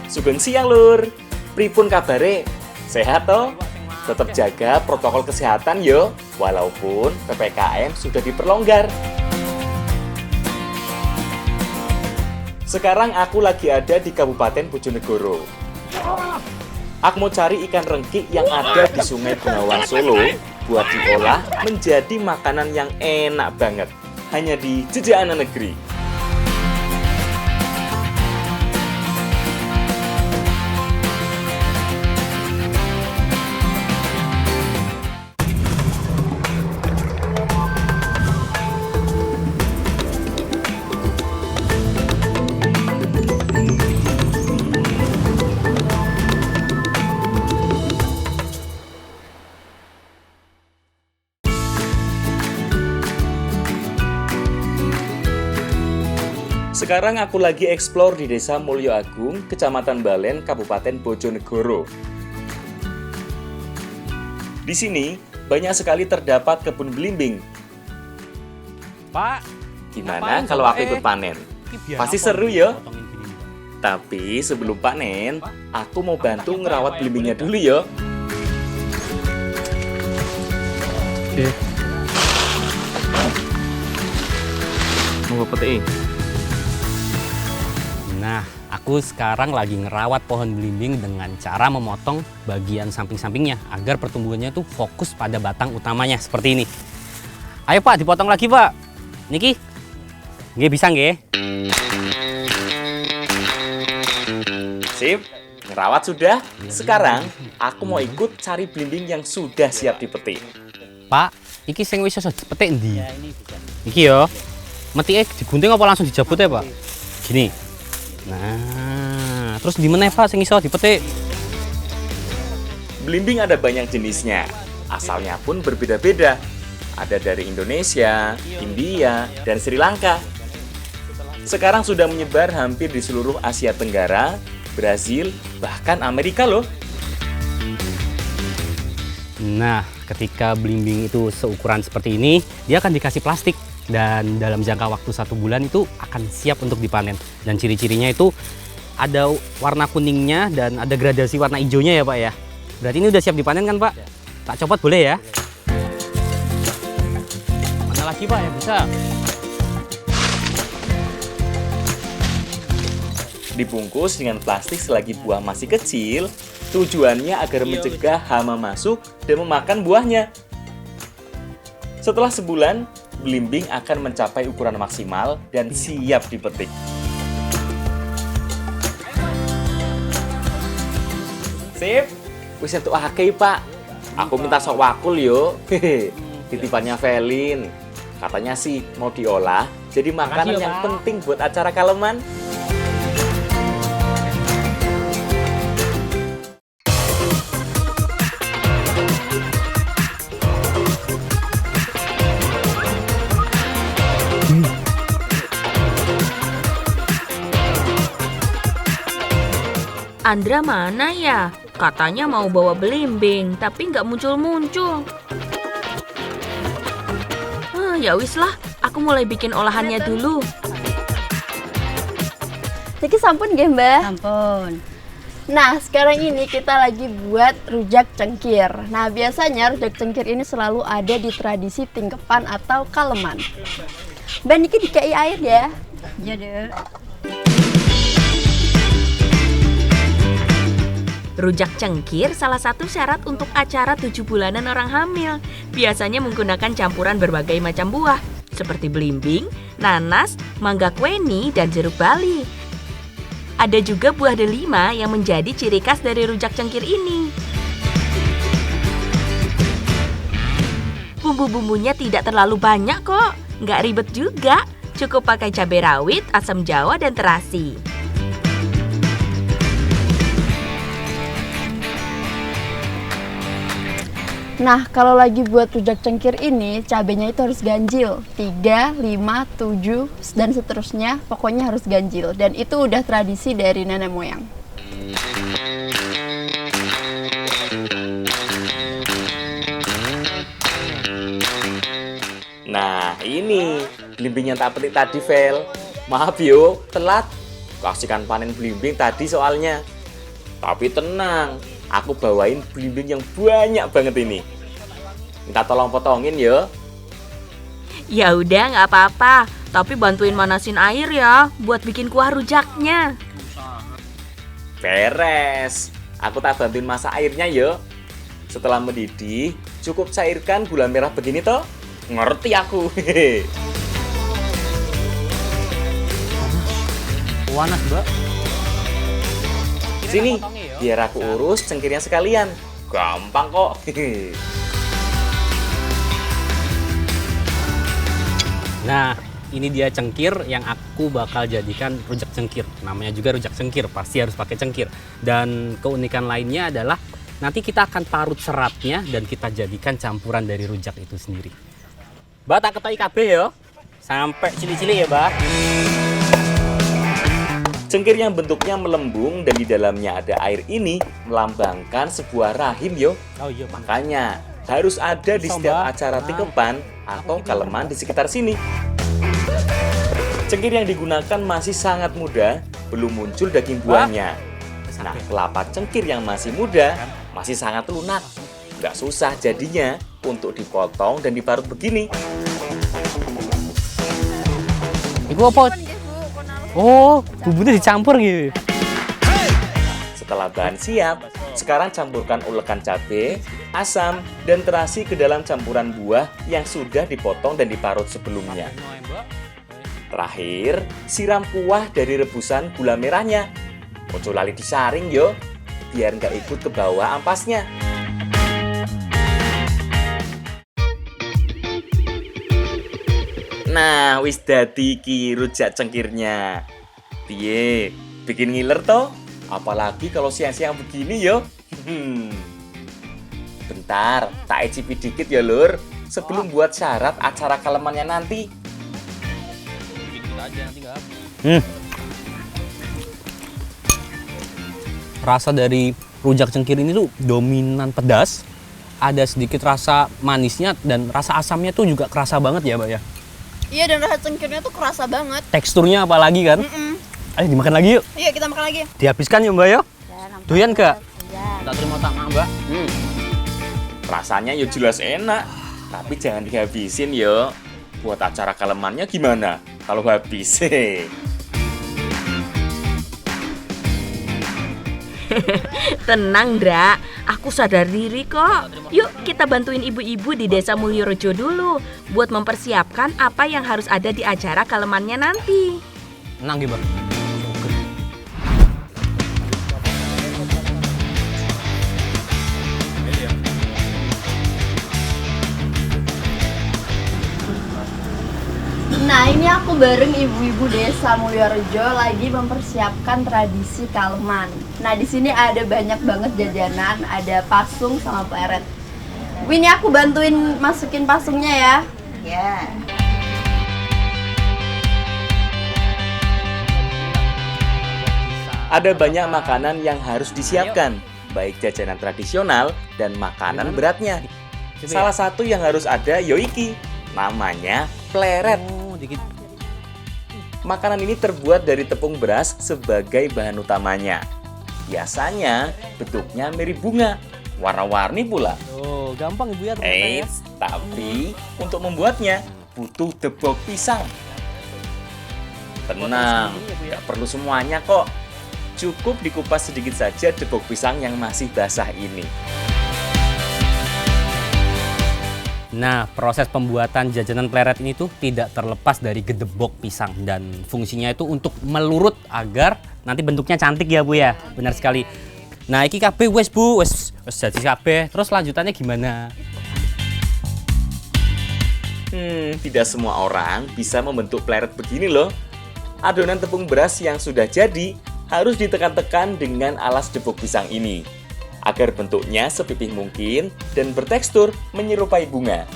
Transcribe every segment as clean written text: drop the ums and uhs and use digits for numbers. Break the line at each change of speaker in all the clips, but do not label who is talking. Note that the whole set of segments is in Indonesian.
Sugeng siang lur. Pripun kabare? Sehat toh? Tetap jaga protokol kesehatan yo, walaupun PPKM sudah diperlonggar. Sekarang aku lagi ada di Kabupaten Bojonegoro. Aku mau cari ikan rengkik yang ada di Sungai Bengawan Solo buat diolah menjadi makanan yang enak banget. Hanya di Jejak Anak Negeri. Sekarang aku lagi eksplor di Desa Mulyo Agung, Kecamatan Balen, Kabupaten Bojonegoro. Di sini banyak sekali terdapat kebun belimbing.
Pak,
Gimana kalau aku ikut panen? Pasti seru ya. Tapi sebelum panen, aku mau bantu ngerawat belimbingnya dulu ya.
Oke. Mau petik. Nah, aku sekarang lagi ngerawat pohon belimbing dengan cara memotong bagian samping-sampingnya agar pertumbuhannya tuh fokus pada batang utamanya seperti ini. Ayo Pak, dipotong lagi Pak. Niki, nggih bisa nggih?
Sip, ngerawat sudah. Sekarang aku mau ikut cari belimbing yang sudah siap dipetik.
Pak, iki sing wis iso dipetik ndi? Iki yo. Metike digunting apa langsung dijabut ya Pak? Gini. Nah, terus di mana Pak sing iso dipetik?
Belimbing ada banyak jenisnya, asalnya pun berbeda-beda. Ada dari Indonesia, India, dan Sri Lanka. Sekarang sudah menyebar hampir di seluruh Asia Tenggara, Brasil, bahkan Amerika loh.
Nah, ketika belimbing itu seukuran seperti ini, dia akan dikasih plastik. Dan dalam jangka waktu 1 bulan itu akan siap untuk dipanen. Dan ciri-cirinya itu ada warna kuningnya dan ada gradasi warna hijaunya ya Pak ya. Berarti ini udah siap dipanen kan Pak? Tak copot boleh ya? Mana lagi Pak ya bisa?
Dibungkus dengan plastik selagi buah masih kecil, tujuannya agar mencegah hama masuk dan memakan buahnya. Setelah sebulan, belimbing akan mencapai ukuran maksimal dan siap dipetik. Sip, wis entuk akeh Pak. Aku minta sok wakul yo. Titipannya Velin. Katanya sih mau diolah jadi makanan
Makasih,
yang
Pak.
penting buat acara Kaleman.
Andra mana ya? Katanya mau bawa belimbing, tapi nggak muncul-muncul. Ya wis lah, aku mulai bikin olahannya dulu.
Niki sampun nggih, Mbah?
Ampun.
Nah, sekarang ini kita lagi buat rujak cengkir. Nah, biasanya rujak cengkir ini selalu ada di tradisi tingkepan atau kaleman. Mbak Niki dikai air ya.
Ya, Dek.
Rujak cengkir salah satu syarat untuk acara 7 bulanan orang hamil. Biasanya menggunakan campuran berbagai macam buah, seperti belimbing, nanas, mangga kweni, dan jeruk bali. Ada juga buah delima yang menjadi ciri khas dari rujak cengkir ini. Bumbu-bumbunya tidak terlalu banyak kok, nggak ribet juga. Cukup pakai cabai rawit, asam jawa, dan terasi.
Nah, kalau lagi buat rujak cengkir ini, cabenya itu harus ganjil. 3, 5, 7, dan seterusnya. Pokoknya harus ganjil. Dan itu udah tradisi dari nenek moyang.
Nah, ini belimbing yang tak petik tadi, Vel. Maaf yo, telat. Kasihkan panen belimbing tadi soalnya. Tapi tenang, aku bawain belimbing yang banyak banget ini. Minta tolong potongin ya.
Ya udah nggak apa-apa, tapi bantuin manasin air ya buat bikin kuah rujaknya.
Beres. Aku tak bantuin masak airnya ya. Setelah mendidih, cukup cairkan gula merah begini toh. Ngerti aku.
Panas, Mbak.
Sini, biar aku urus cengkirnya sekalian. Gampang kok.
Nah, ini dia cengkir yang aku bakal jadikan rujak cengkir. Namanya juga rujak cengkir, pasti harus pakai cengkir. Dan keunikan lainnya adalah nanti kita akan parut seratnya dan kita jadikan campuran dari rujak itu sendiri. Mbak, tak ketoki kabeh ya. Sampai cili-cili ya, Mbak.
Cengkir yang bentuknya melembung dan di dalamnya ada air ini melambangkan sebuah rahim yo.
Oh iya, Pak.
Makanya harus ada di
Bisa,
setiap
Mbak.
acara tikepan atau kaleman di sekitar sini. Cengkir yang digunakan masih sangat muda, belum muncul daging buahnya. Nah, kelapa cengkir yang masih muda masih sangat lunak. Nggak susah jadinya untuk dipotong dan diparut begini.
Iku apa? Oh, bumbunya dicampur gitu.
Setelah bahan siap, sekarang campurkan ulekan cabai, asam, dan terasi ke dalam campuran buah yang sudah dipotong dan diparut sebelumnya. Terakhir, siram kuah dari rebusan gula merahnya. Ojo lali disaring yo, biar nggak ikut ke bawah ampasnya. Nah, wis dadi iki rujak cengkirnya. Piye, bikin ngiler toh? Apalagi kalau siang-siang begini yo. Bentar, tak icipi dikit ya lur, sebelum buat syarat acara kalemannya nanti.
Rasa dari rujak cengkir ini tuh dominan pedas. Ada sedikit rasa manisnya dan rasa asamnya tuh juga kerasa banget ya, Mbak ya.
Iya, dan rasa cengkirnya tuh kerasa banget.
Teksturnya apalagi kan? Ayo dimakan lagi yuk.
Iya, kita makan lagi.
Dihabiskan ya, Mbak ya. Doyan gak?
Ya.
Tak terima tak Mbak.
Rasanya ya jelas enak, tapi jangan dihabisin yo. Buat acara kalemannya gimana kalau habis?
Tenang, Dra. Aku sadar diri kok. Yuk kita bantuin ibu-ibu di Desa Mulyorejo dulu buat mempersiapkan apa yang harus ada di acara kalemannya nanti.
Tenang gitu, Mbak.
Nah, ini aku bareng ibu-ibu Desa Mulyorejo lagi mempersiapkan tradisi kaleman. Nah, di sini ada banyak banget jajanan, ada pasung sama pleret. Ini aku bantuin masukin pasungnya ya. Ya.
Ada banyak makanan yang harus disiapkan, baik jajanan tradisional dan makanan beratnya. Salah satu yang harus ada yoiki, namanya pleret.
Dikit.
Makanan ini terbuat dari tepung beras sebagai bahan utamanya. Biasanya bentuknya mirip bunga, warna-warni pula.
Oh, gampang Ibu ya ternyata ya.
Eits, tapi untuk membuatnya butuh debok pisang. Tenang, nggak perlu semuanya kok. Cukup dikupas sedikit saja debok pisang yang masih basah ini.
Nah, proses pembuatan jajanan pleret ini tuh tidak terlepas dari gedebok pisang dan fungsinya itu untuk melurut agar nanti bentuknya cantik ya Bu ya. Benar sekali. Nah, iki kabeh wis Bu, wis jadi kabeh. Terus lanjutannya gimana?
Tidak semua orang bisa membentuk pleret begini loh. Adonan tepung beras yang sudah jadi harus ditekan-tekan dengan alas debok pisang ini agar bentuknya sepipih mungkin dan bertekstur menyerupai bunga.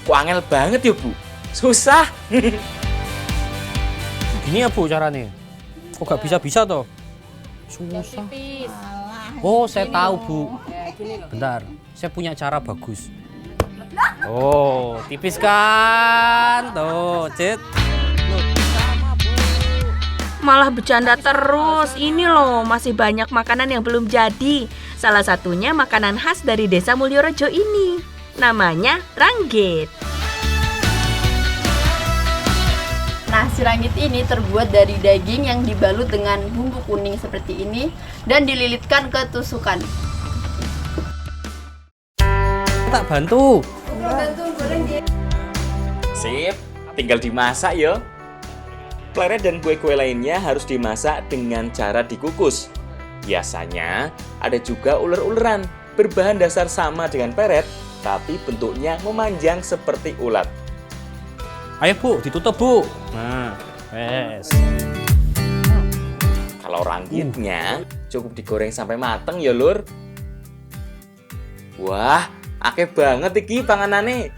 Kok angel banget ya Bu? Susah.
Gini ya Bu caranya. Kok gak bisa-bisa toh? Susah. Oh, saya tahu Bu. Bentar, saya punya cara bagus. Oh, tipis kan? Tuh, Cit.
malah bercanda terus. Ini loh, masih banyak makanan yang belum jadi. Salah satunya makanan khas dari Desa Mulyorejo ini. Namanya ranggit.
Nah, si ranggit ini terbuat dari daging yang dibalut dengan bumbu kuning seperti ini dan dililitkan ke tusukan.
Tak bantu.
Sip, tinggal dimasak ya. Pleret dan kue-kue lainnya harus dimasak dengan cara dikukus. Biasanya ada juga uler-uleran berbahan dasar sama dengan peret, tapi bentuknya memanjang seperti ulat.
Ayo Bu, ditutup Bu. Nah, wes.
Kalau ranggitnya cukup digoreng sampai mateng ya lur. Wah, akeh banget iki panganane.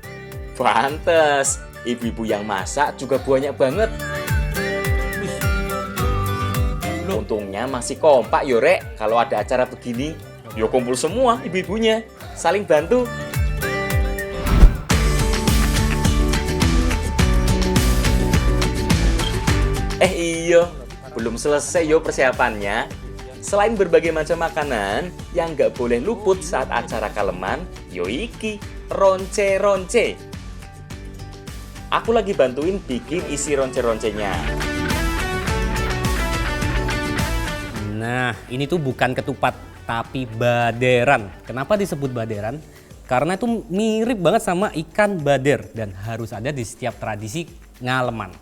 Pantes, ibu-ibu yang masak juga banyak banget. Untungnya masih kompak yo rek, kalau ada acara begini, yo kumpul semua ibu-ibunya, saling bantu. Iya, belum selesai yo persiapannya. Selain berbagai macam makanan yang nggak boleh luput saat acara Kaleman, yo iki ronce-ronce. Aku lagi bantuin bikin isi ronce-roncenya.
Nah, ini tuh bukan ketupat, tapi baderan. Kenapa disebut baderan? Karena itu mirip banget sama ikan bader dan harus ada di setiap tradisi ngaleman.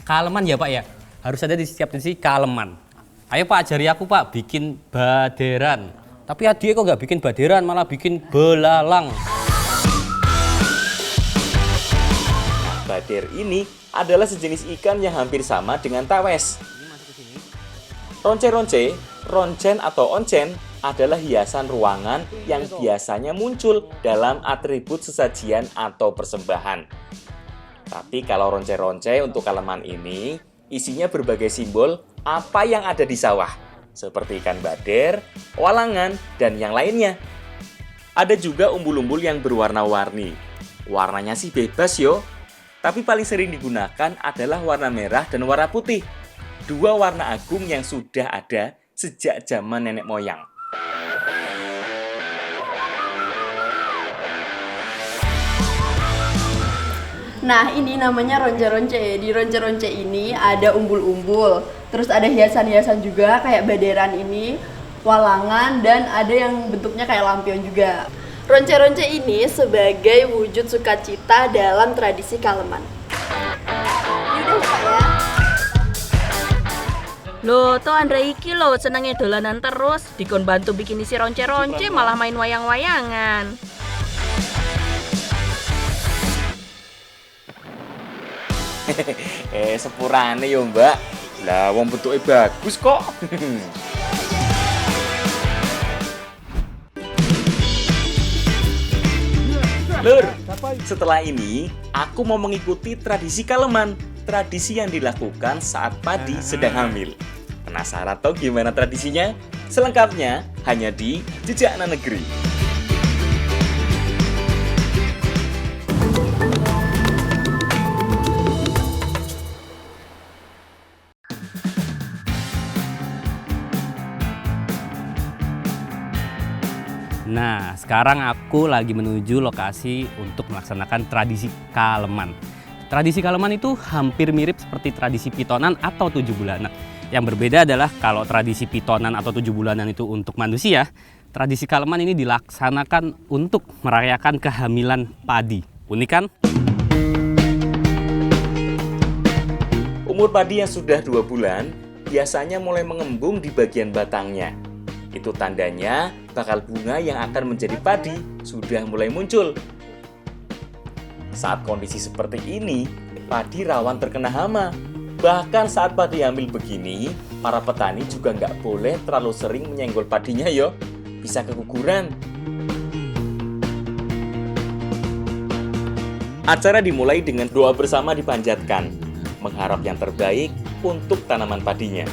Kaleman ya Pak ya? Harus ada di setiap tradisi kaleman. Ayo Pak, ajari aku Pak bikin baderan. Tapi Adie kok nggak bikin baderan, malah bikin belalang.
Bader ini adalah sejenis ikan yang hampir sama dengan tawes. Ronce-ronce, roncen atau oncen adalah hiasan ruangan yang biasanya muncul dalam atribut sesajian atau persembahan. Tapi kalau ronce-ronce untuk Kaleman ini, isinya berbagai simbol apa yang ada di sawah, seperti ikan bader, walangan, dan yang lainnya. Ada juga umbul-umbul yang berwarna-warni. Warnanya sih bebas yo, tapi paling sering digunakan adalah warna merah dan warna putih. Dua warna agung yang sudah ada sejak zaman nenek moyang.
Nah, ini namanya ronce-ronce. Di ronce-ronce ini ada umbul-umbul, terus ada hiasan-hiasan juga kayak baderan ini, walangan, dan ada yang bentuknya kayak lampion juga. Ronce-ronce ini sebagai wujud sukacita dalam tradisi Kaleman. Yaudah Pak ya.
Loh, tuh Andre iki loh senengnya dolanan terus. Dikon bantu bikin isi ronce-ronce malah main wayang-wayangan.
Sepurane yo mbak. Lah wong bentuknya bagus kok. Lur, setelah ini aku mau mengikuti tradisi Kaleman. Tradisi yang dilakukan saat padi sedang hamil. Penasaran toh gimana tradisinya? Selengkapnya hanya di Jejakna Negeri.
Nah, sekarang aku lagi menuju lokasi untuk melaksanakan tradisi Kaleman. Tradisi Kaleman itu hampir mirip seperti tradisi Pitonan atau 7 bulanan. Yang berbeda adalah kalau tradisi Pitonan atau 7 bulanan itu untuk manusia, tradisi Kaleman ini dilaksanakan untuk merayakan kehamilan padi. Unik kan?
Umur padi yang sudah 2 bulan biasanya mulai mengembung di bagian batangnya. Itu tandanya bakal bunga yang akan menjadi padi sudah mulai muncul. Saat kondisi seperti ini, padi rawan terkena hama. Bahkan saat padi hamil begini, para petani juga nggak boleh terlalu sering menyenggol padinya yo. Bisa keguguran. Acara dimulai dengan doa bersama dipanjatkan, mengharap yang terbaik untuk tanaman padinya.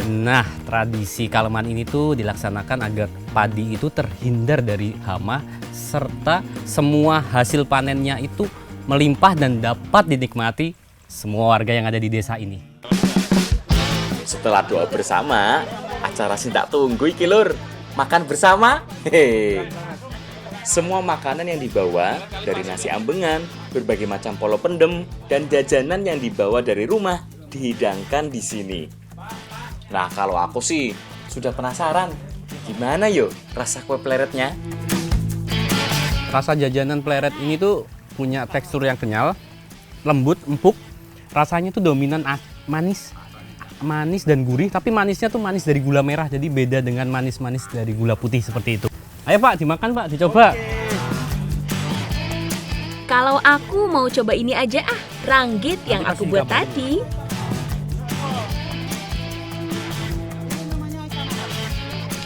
Nah, tradisi Kaleman ini tuh dilaksanakan agar padi itu terhindar dari hama serta semua hasil panennya itu melimpah dan dapat dinikmati semua warga yang ada di desa ini.
Setelah doa bersama, acara sing tak tunggu iki lur. Makan bersama. Hehe. Semua makanan yang dibawa dari nasi ambengan, berbagai macam polo pendem, dan jajanan yang dibawa dari rumah dihidangkan di sini. Nah, kalau aku sih sudah penasaran, gimana yo rasa kue pleretnya?
Rasa jajanan pleret ini tuh punya tekstur yang kenyal, lembut, empuk. Rasanya tuh dominan manis dan gurih, tapi manisnya tuh manis dari gula merah, jadi beda dengan manis-manis dari gula putih seperti itu. Ayo Pak, dimakan Pak, dicoba.
Kalau aku mau coba ini aja ranggit yang aku buat tadi.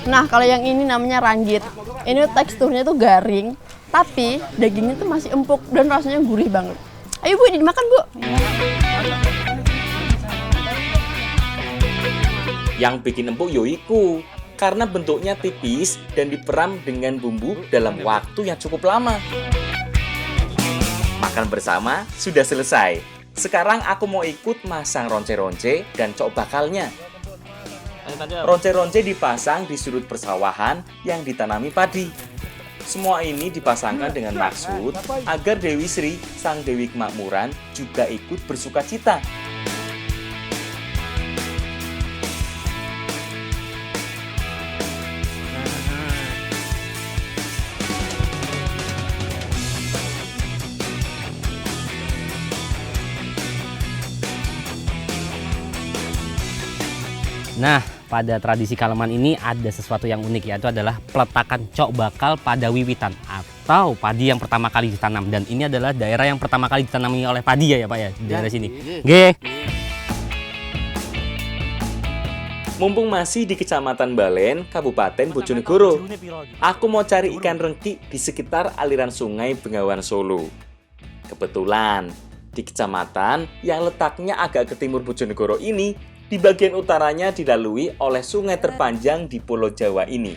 Nah, kalau yang ini namanya ranggit. Ini teksturnya tuh garing, tapi dagingnya tuh masih empuk dan rasanya gurih banget. Ayo Bu, dimakan Bu.
Yang bikin empuk yoiku, karena bentuknya tipis dan diperam dengan bumbu dalam waktu yang cukup lama. Makan bersama sudah selesai. Sekarang aku mau ikut masang ronce-ronce dan cok bakalnya. Ronce-ronce dipasang di sudut persawahan yang ditanami padi. Semua ini dipasangkan dengan maksud agar Dewi Sri, sang Dewi Kemakmuran, juga ikut bersuka cita.
Nah, pada tradisi Kaleman ini ada sesuatu yang unik, yaitu adalah peletakan cok bakal pada wiwitan atau padi yang pertama kali ditanam. Dan ini adalah daerah yang pertama kali ditanami oleh padi ya Pak ya, di daerah sini. Oke.
Mumpung masih di Kecamatan Balen, Kabupaten Bojonegoro, aku mau cari ikan rengki di sekitar aliran sungai Bengawan Solo. Kebetulan, di kecamatan yang letaknya agak ke timur Bojonegoro ini, di bagian utaranya dilalui oleh sungai terpanjang di Pulau Jawa ini.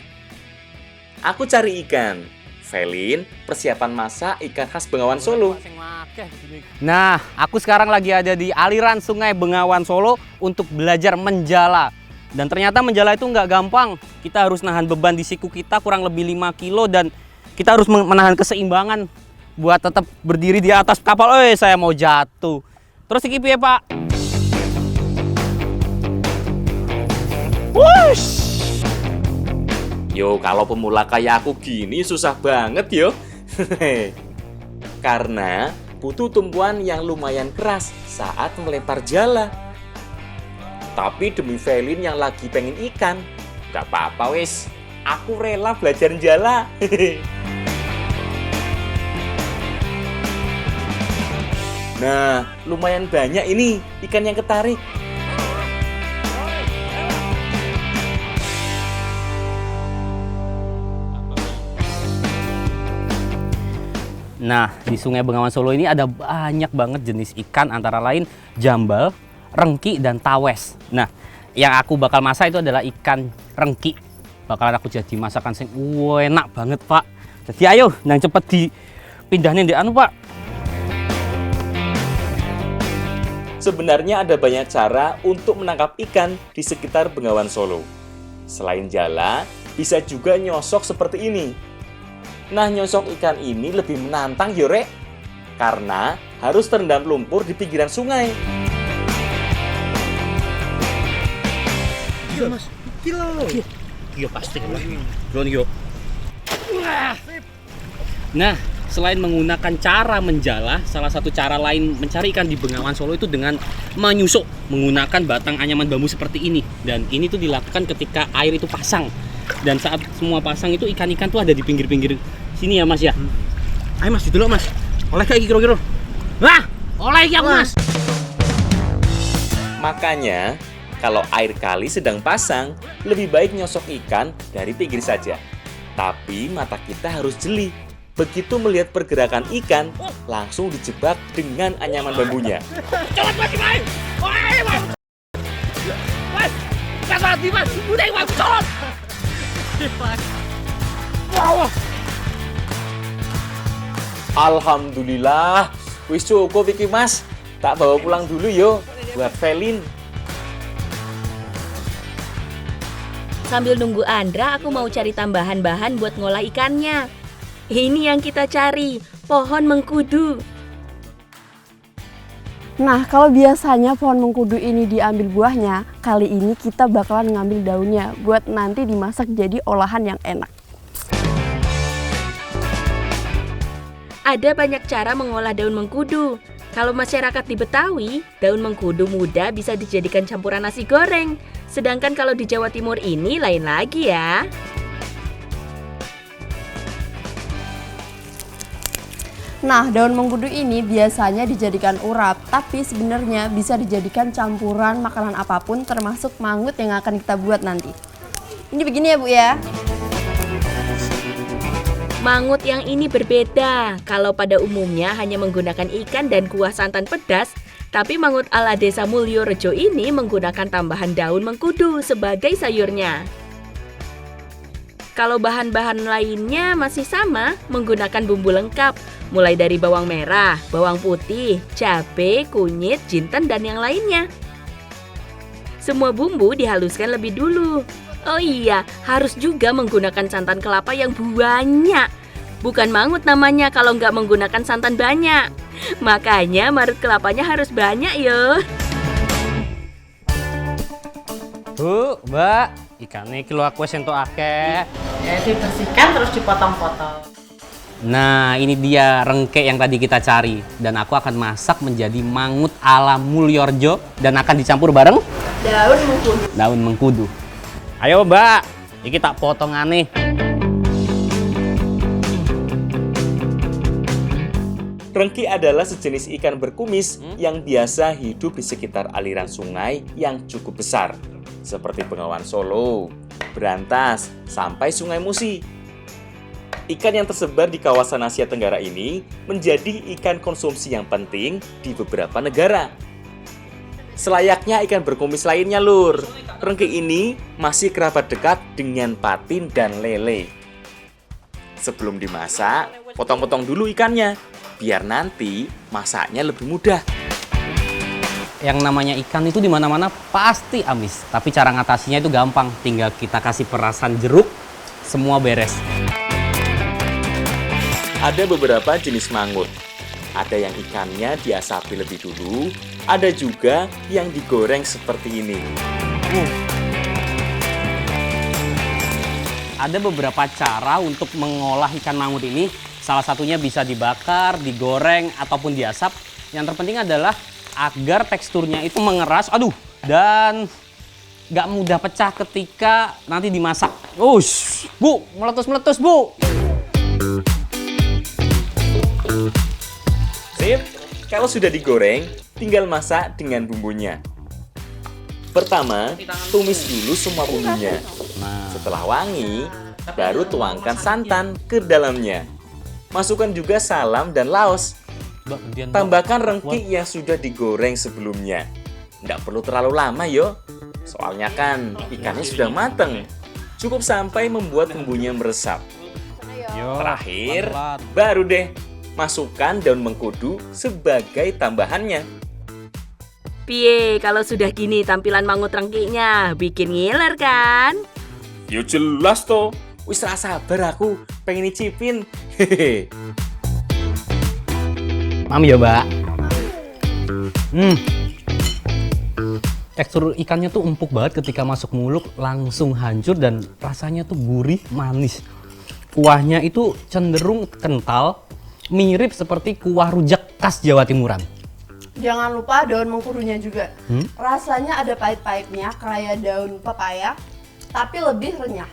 Aku cari ikan. Velin, persiapan masak ikan khas Bengawan Solo.
Nah, aku sekarang lagi ada di aliran sungai Bengawan Solo untuk belajar menjala. Dan ternyata menjala itu nggak gampang. Kita harus nahan beban di siku kita kurang lebih 5 kilo dan kita harus menahan keseimbangan buat tetap berdiri di atas kapal. Saya mau jatuh. Terus iki piye, Pak?
Wush! Yo, kalau pemula kayak aku gini susah banget yo. Karena butuh tumpuan yang lumayan keras saat melempar jala. Tapi demi Velin yang lagi pengen ikan, gak apa-apa wis. Aku rela belajar jala. Nah, lumayan banyak ini ikan yang ketarik.
Nah, di Sungai Bengawan Solo ini ada banyak banget jenis ikan, antara lain jambal, rengki, dan tawes. Nah, yang aku bakal masak itu adalah ikan rengki. Bakalan aku jadi masakan sing enak banget, Pak. Jadi ayo, yang cepet dipindahin di anu, Pak.
Sebenarnya ada banyak cara untuk menangkap ikan di sekitar Bengawan Solo. Selain jala, bisa juga nyosok seperti ini. Nah, nyosok ikan ini lebih menantang Yorek, karena harus terendam lumpur di pinggiran sungai.
Iya, Mas. Iya pasti. Nah, selain menggunakan cara menjala, salah satu cara lain mencari ikan di Bengawan Solo itu dengan menyusuk menggunakan batang anyaman bambu seperti ini. Dan ini tuh dilakukan ketika air itu pasang. Dan saat semua pasang itu ikan-ikan tuh ada di pinggir-pinggir sini ya Mas ya. Ayo Mas, dulu Mas. Oleh kayak kira-kira. Wah, oleh ya Mas.
Makanya, kalau air kali sedang pasang, lebih baik nyosok ikan dari pinggir saja. Tapi mata kita harus jeli. Begitu melihat pergerakan ikan, langsung dijebak dengan anyaman bambunya.
Cepat Mas, main. Woi, Mas. Mas, cepat Mas. Udah, Mas, cepat. Wow.
Alhamdulillah, wis cukup iki Mas. Tak bawa pulang dulu yo, buat Velin.
Sambil nunggu Andra, aku mau cari tambahan bahan buat ngolah ikannya. Ini yang kita cari, pohon mengkudu.
Nah, kalau biasanya pohon mengkudu ini diambil buahnya, kali ini kita bakalan ngambil daunnya buat nanti dimasak jadi olahan yang enak.
Ada banyak cara mengolah daun mengkudu. Kalau masyarakat di Betawi, daun mengkudu muda bisa dijadikan campuran nasi goreng. Sedangkan kalau di Jawa Timur ini lain lagi ya.
Nah, daun mengkudu ini biasanya dijadikan urap, tapi sebenarnya bisa dijadikan campuran makanan apapun termasuk mangut yang akan kita buat nanti. Ini begini ya Bu ya.
Mangut yang ini berbeda. Kalau pada umumnya hanya menggunakan ikan dan kuah santan pedas, tapi mangut ala Desa Mulyorejo ini menggunakan tambahan daun mengkudu sebagai sayurnya. Kalau bahan-bahan lainnya masih sama, menggunakan bumbu lengkap, mulai dari bawang merah, bawang putih, cabai, kunyit, jinten, dan yang lainnya. Semua bumbu dihaluskan lebih dulu. Oh iya, harus juga menggunakan santan kelapa yang banyak. Bukan mangut namanya kalau nggak menggunakan santan banyak. Makanya marut kelapanya harus banyak yo.
Bu, Mbak, ikannya kilo aku sentuh akeh.
Ya, dibersihkan terus dipotong-potong.
Nah, ini dia rengke yang tadi kita cari. Dan aku akan masak menjadi mangut ala Mulyorjo dan akan dicampur bareng
Daun mengkudu.
daun mengkudu. Ayo Mbak, ini tak potong aneh.
Rengki adalah sejenis ikan berkumis yang biasa hidup di sekitar aliran sungai yang cukup besar, seperti Bengawan Solo, Berantas, sampai Sungai Musi. Ikan yang tersebar di kawasan Asia Tenggara ini menjadi ikan konsumsi yang penting di beberapa negara. Selayaknya ikan berkumis lainnya, Lur. Rengki ini masih kerabat dekat dengan patin dan lele. Sebelum dimasak, potong-potong dulu ikannya, biar nanti masaknya lebih mudah.
Yang namanya ikan itu di mana-mana pasti amis, tapi cara ngatasinya itu gampang. Tinggal kita kasih perasan jeruk, semua beres.
Ada beberapa jenis mangut. Ada yang ikannya diasapi lebih dulu, ada juga yang digoreng seperti ini.
Ada beberapa cara untuk mengolah ikan mangut ini. Salah satunya bisa dibakar, digoreng, ataupun diasap. Yang terpenting adalah agar teksturnya itu mengeras, dan nggak mudah pecah ketika nanti dimasak. Ush, Bu, meletus-meletus, Bu.
Sip, kalau sudah digoreng, tinggal masak dengan bumbunya. Pertama, tumis dulu semua bumbunya. Setelah wangi, baru tuangkan santan ke dalamnya. Masukkan juga salam dan laos. Tambahkan rengki yang sudah digoreng sebelumnya. Nggak perlu terlalu lama yo, soalnya kan ikannya sudah mateng. Cukup sampai membuat bumbunya meresap. Terakhir, baru deh masukkan daun mengkudu sebagai tambahannya.
Piye, kalau sudah gini tampilan mangut rengkinya, bikin ngiler kan?
Yo jelas toh, wis ra sabar aku pengen nyicipin. Hehehe.
Mam ya, Mbak. Tekstur ikannya tuh empuk banget ketika masuk mulut, langsung hancur dan rasanya tuh gurih, manis. Kuahnya itu cenderung kental, mirip seperti kuah rujak khas Jawa Timuran.
Jangan lupa daun mengkudunya juga. Rasanya ada pahit-pahitnya kayak daun pepaya, tapi lebih renyah.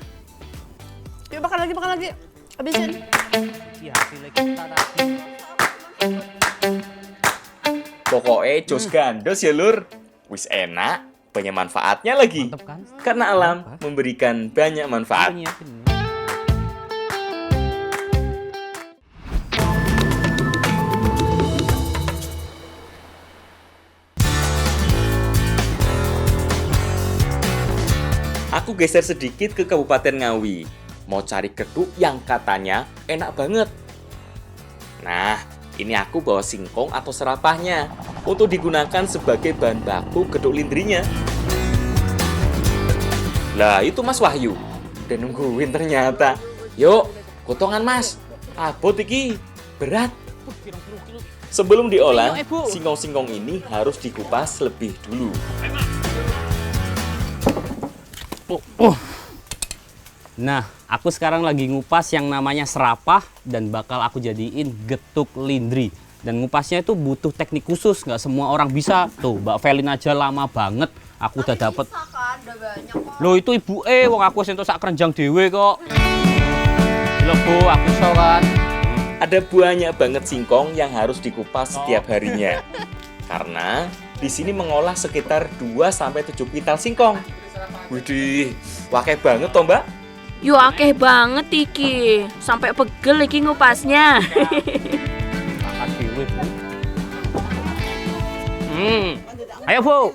Yuk makan lagi. Habisin.
Pokoknya jos gandos ya lur. Wis enak, banyak manfaatnya lagi.
Mantep kan?
Karena alam memberikan banyak manfaat. Aku geser sedikit ke Kabupaten Ngawi. Mau cari geduk yang katanya enak banget. Nah, ini aku bawa singkong atau serapahnya. untuk digunakan sebagai bahan baku geduk lindrinya. Lah itu Mas Wahyu, udah nungguin ternyata. Yuk, gotongan Mas, abot iki, berat. Sebelum diolah, singkong-singkong ini harus dikupas lebih dulu.
Nah, aku sekarang lagi ngupas yang namanya serapah dan bakal aku jadiin getuk lindri. Dan ngupasnya itu butuh teknik khusus, nggak semua orang bisa. Tuh, Mbak Velin aja lama banget. Aku udah dapet. Loh itu ibu wong aku sentuh sak kerenjang dewe kok. Loh Bu, aku iso kan.
Ada banyak banget singkong yang harus dikupas setiap harinya. Karena di sini mengolah sekitar 2-7 kuintal singkong. Widih, wakeh banget toh Mbak.
Yo akeh banget iki. Sampai pegel iki ngupasnya.
Makan dewe, Bu. Ayo, Bu.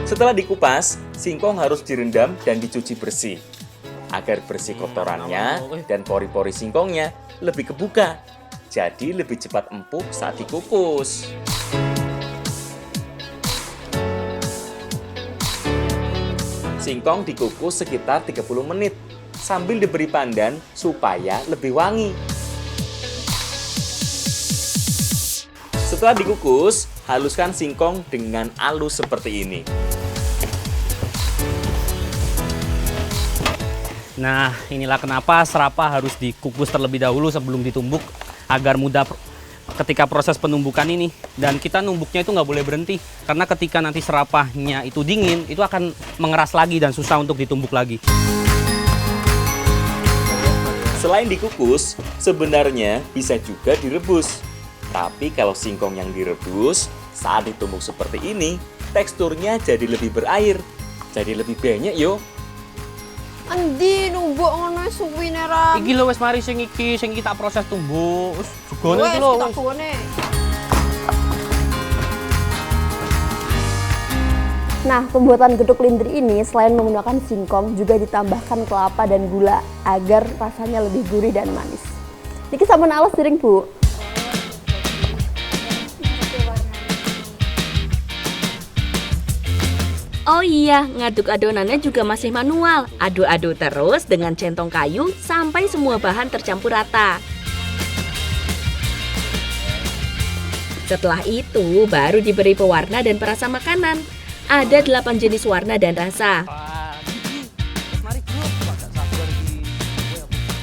Setelah dikupas, singkong harus direndam dan dicuci bersih agar bersih kotorannya dan pori-pori singkongnya lebih kebuka. Jadi lebih cepat empuk saat dikukus. Singkong dikukus sekitar 30 menit sambil diberi pandan supaya lebih wangi. Setelah dikukus, haluskan singkong dengan halus seperti ini.
Nah, inilah kenapa serapah harus dikukus terlebih dahulu sebelum ditumbuk agar mudah ketika proses penumbukan ini. Dan kita numbuknya itu nggak boleh berhenti karena ketika nanti serapahnya itu dingin, itu akan mengeras lagi dan susah untuk ditumbuk lagi.
Selain dikukus, sebenarnya bisa juga direbus. Tapi kalau singkong yang direbus, saat ditumbuk seperti ini, teksturnya jadi lebih berair. Jadi lebih banyak yo.
Endi numbuk ngono suwine ra.
Iki lho wis mari sing iki tak proses tumbuk. Wis jugone iki lho.
Nah, pembuatan geduk lindri ini selain menggunakan singkong juga ditambahkan kelapa dan gula agar rasanya lebih gurih dan manis. Niki sampun alas sering, Bu.
Oh iya, ngaduk adonannya juga masih manual. Aduk-aduk terus dengan centong kayu sampai semua bahan tercampur rata. Setelah itu, baru diberi pewarna dan perasa makanan. Ada 8 jenis warna dan rasa.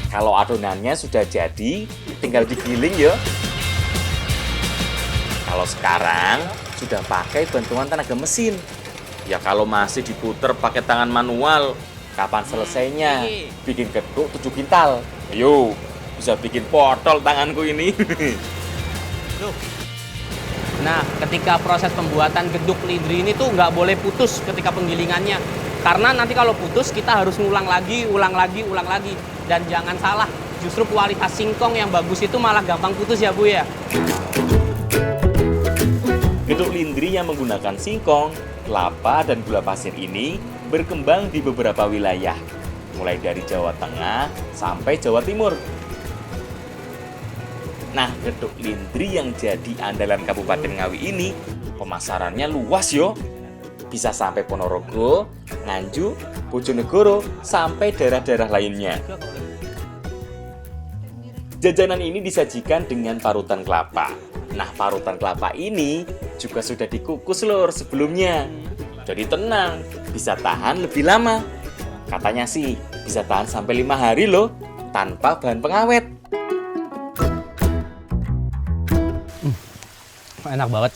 Kalau adonannya sudah jadi, tinggal digiling ya. Kalau sekarang sudah pakai bantuan tenaga mesin. Ya kalau masih diputer pakai tangan manual, kapan selesainya? Bikin geduk 7 kintal. Ayo, bisa bikin potol tanganku ini.
Nah, ketika proses pembuatan geduk lindri ini tuh nggak boleh putus ketika penggilingannya. Karena nanti kalau putus kita harus ngulang lagi. Dan jangan salah, justru kualitas singkong yang bagus itu malah gampang putus ya Bu ya.
Geduk lindri yang menggunakan singkong, kelapa, dan gula pasir ini berkembang di beberapa wilayah, mulai dari Jawa Tengah sampai Jawa Timur. Nah, geduk lindri yang jadi andalan Kabupaten Ngawi ini, pemasarannya luas yo. Bisa sampai Ponorogo, Nganjuk, Bojonegoro, sampai daerah-daerah lainnya. Jajanan ini disajikan dengan parutan kelapa. Nah, parutan kelapa ini juga sudah dikukus lur sebelumnya. Jadi tenang, bisa tahan lebih lama. Katanya sih bisa tahan sampai 5 hari loh, tanpa bahan pengawet.
Enak banget.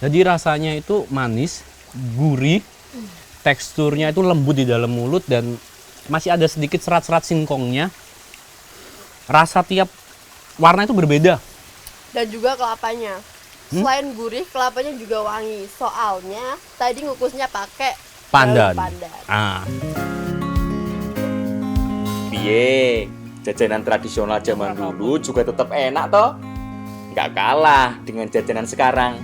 Jadi rasanya itu manis, gurih, teksturnya itu lembut di dalam mulut dan masih ada sedikit serat-serat singkongnya. Rasa tiap warna itu berbeda.
Dan juga kelapanya. Selain gurih, kelapanya juga wangi. Soalnya tadi ngukusnya pakai
Pandan.
daun pandan.
Piye, jajanan tradisional zaman dulu juga tetap enak toh? Nggak kalah dengan jajanan sekarang.